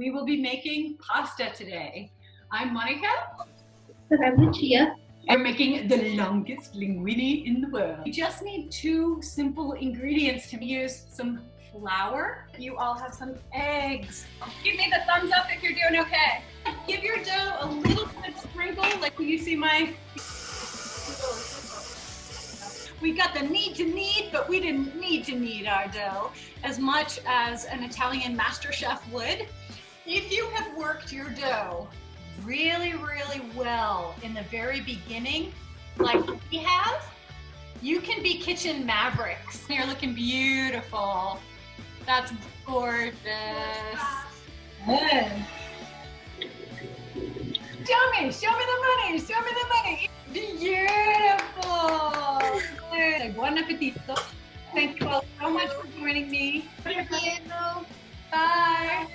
We will be making pasta today. I'm Monica. And I'm Lucia. We're making the longest linguine in the world. We just need 2 simple ingredients to use: some flour. You all have some eggs. Give me the thumbs up if you're doing okay. Give your dough a little bit of sprinkle, like you see my... We got the need to knead, but we didn't need to knead our dough as much as an Italian master chef would. If you have worked your dough really, really well in the very beginning, like we have, you can be kitchen mavericks. You're looking beautiful. That's gorgeous. Good. Show me the money, show me the money. Beautiful. Good. Buon appetito. Thank you all so much for joining me. Thank you. Bye.